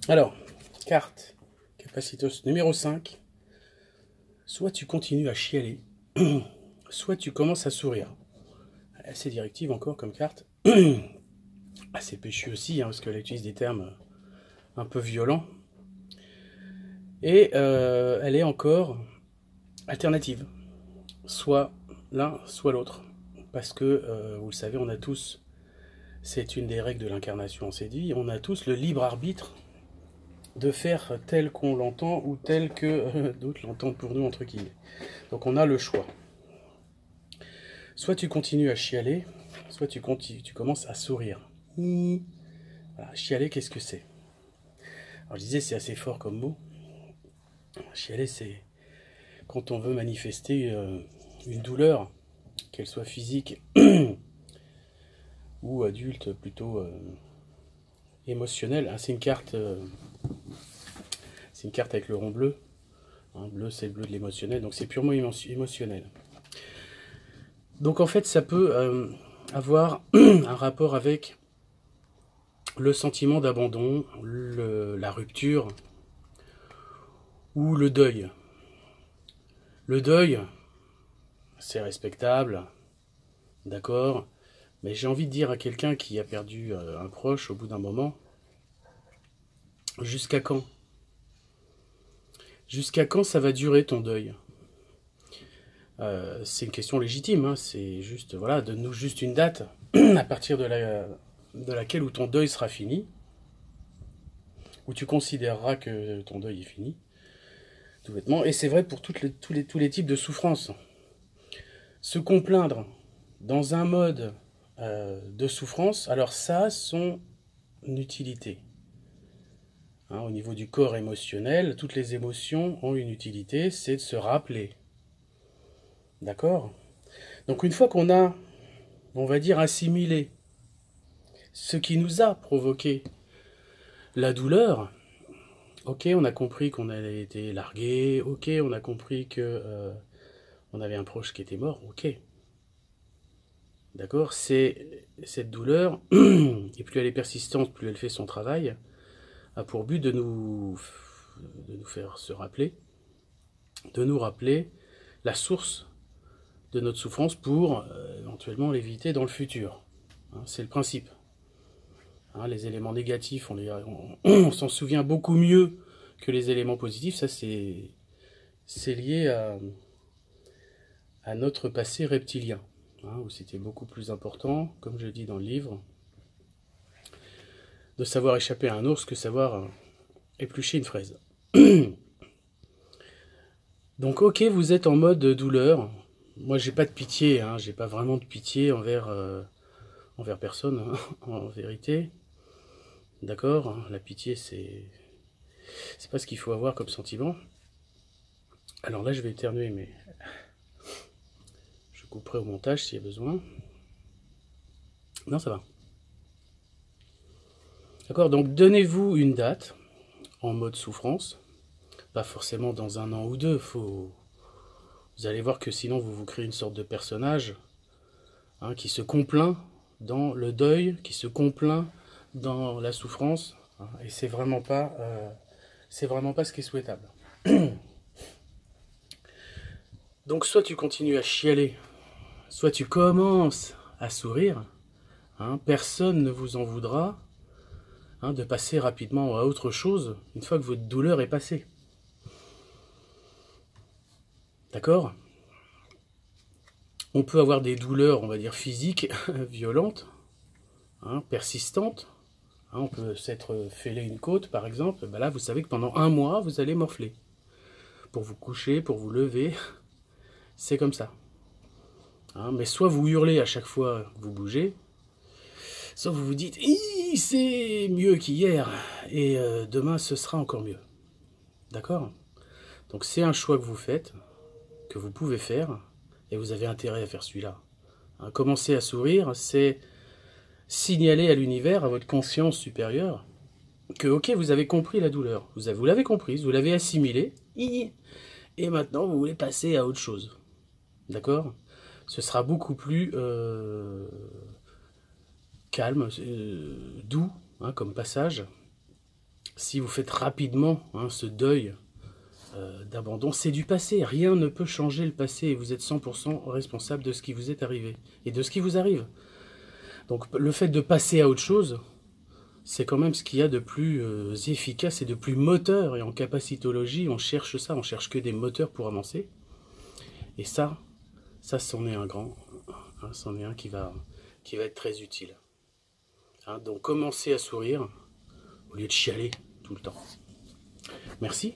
Alors, carte Capacitos numéro 5. Soit tu continues à chialer, soit tu commences à sourire. Assez directive encore comme carte. Assez péchu aussi, hein, parce qu'elle utilise des termes un peu violents. Et elle est encore alternative. Soit l'un, soit l'autre. Parce que, vous le savez, on a tous, c'est une des règles de l'incarnation, on s'est dit, on a tous le libre arbitre de faire tel qu'on l'entend ou tel que d'autres l'entendent pour nous, entre guillemets. Donc on a le choix. Soit tu continues à chialer, soit tu commences à sourire. Voilà, chialer, qu'est-ce que c'est? Alors je disais, c'est assez fort comme mot. Chialer, c'est quand on veut manifester une douleur, qu'elle soit physique ou adulte, plutôt émotionnelle. Ah, c'est une carte avec le rond bleu. Hein, bleu, c'est le bleu de l'émotionnel, donc c'est purement émotionnel. Donc en fait, ça peut avoir un rapport avec le sentiment d'abandon, la rupture ou le deuil. Le deuil, c'est respectable, d'accord, mais j'ai envie de dire à quelqu'un qui a perdu un proche au bout d'un moment, jusqu'à quand? Jusqu'à quand ça va durer ton deuil? C'est une question légitime, hein, c'est juste, voilà, donne-nous juste une date à partir de laquelle où ton deuil sera fini, où tu considéreras que ton deuil est fini, tout bêtement. Et c'est vrai pour tous les types de souffrances. Se complaindre dans un mode de souffrance, alors ça a son utilité. Hein, au niveau du corps émotionnel, toutes les émotions ont une utilité, c'est de se rappeler. D'accord? Donc une fois qu'on a, on va dire, assimilé ce qui nous a provoqué la douleur, ok, on a compris qu'on avait été largué, ok, on a compris que on avait un proche qui était mort, ok. D'accord? C'est cette douleur, et plus elle est persistante, plus elle fait son travail, a pour but de nous faire se rappeler, de nous rappeler la source de notre souffrance pour éventuellement l'éviter dans le futur. Hein, c'est le principe. Hein, les éléments négatifs, on s'en souvient beaucoup mieux que les éléments positifs. Ça, c'est lié à notre passé reptilien, hein, où c'était beaucoup plus important, comme je dis dans le livre, de savoir échapper à un ours que savoir éplucher une fraise. Donc ok, vous êtes en mode douleur. Moi j'ai pas de pitié, hein, j'ai pas vraiment de pitié envers personne, hein, en vérité. D'accord? La pitié c'est pas ce qu'il faut avoir comme sentiment. Alors là je vais éternuer, mais je couperai au montage s'il y a besoin. Non, ça va. D'accord, donc donnez-vous une date en mode souffrance. Pas forcément dans un an ou deux, vous allez voir que sinon vous vous créez une sorte de personnage, hein, qui se complaint dans le deuil, qui se complaint dans la souffrance, hein, et c'est vraiment pas ce qui est souhaitable. Donc soit tu continues à chialer, soit tu commences à sourire, hein, personne ne vous en voudra, hein, de passer rapidement à autre chose une fois que votre douleur est passée. D'accord? On peut avoir des douleurs, on va dire physiques, violentes, hein, persistantes. Hein, on peut s'être fêlé une côte, par exemple. Ben là, vous savez que pendant un mois, vous allez morfler. Pour vous coucher, pour vous lever, c'est comme ça. Hein, mais soit vous hurlez à chaque fois que vous bougez, soit vous vous dites « c'est mieux qu'hier, et demain, ce sera encore mieux. » D'accord? Donc c'est un choix que vous faites, que vous pouvez faire, et vous avez intérêt à faire celui-là. Hein, commencer à sourire, c'est signaler à l'univers, à votre conscience supérieure, que ok, vous avez compris la douleur, vous l'avez comprise, vous l'avez assimilée, et maintenant vous voulez passer à autre chose. D'accord? Ce sera beaucoup plus calme, doux, hein, comme passage, si vous faites rapidement ce deuil d'abandon, c'est du passé. Rien ne peut changer le passé et vous êtes 100% responsable de ce qui vous est arrivé et de ce qui vous arrive. Donc le fait de passer à autre chose, c'est quand même ce qu'il y a de plus efficace et de plus moteur. Et en capacitologie, on cherche ça, on cherche que des moteurs pour avancer. Et ça c'en est un grand, c'en est un qui va être très utile. Donc commencez à sourire au lieu de chialer tout le temps. Merci.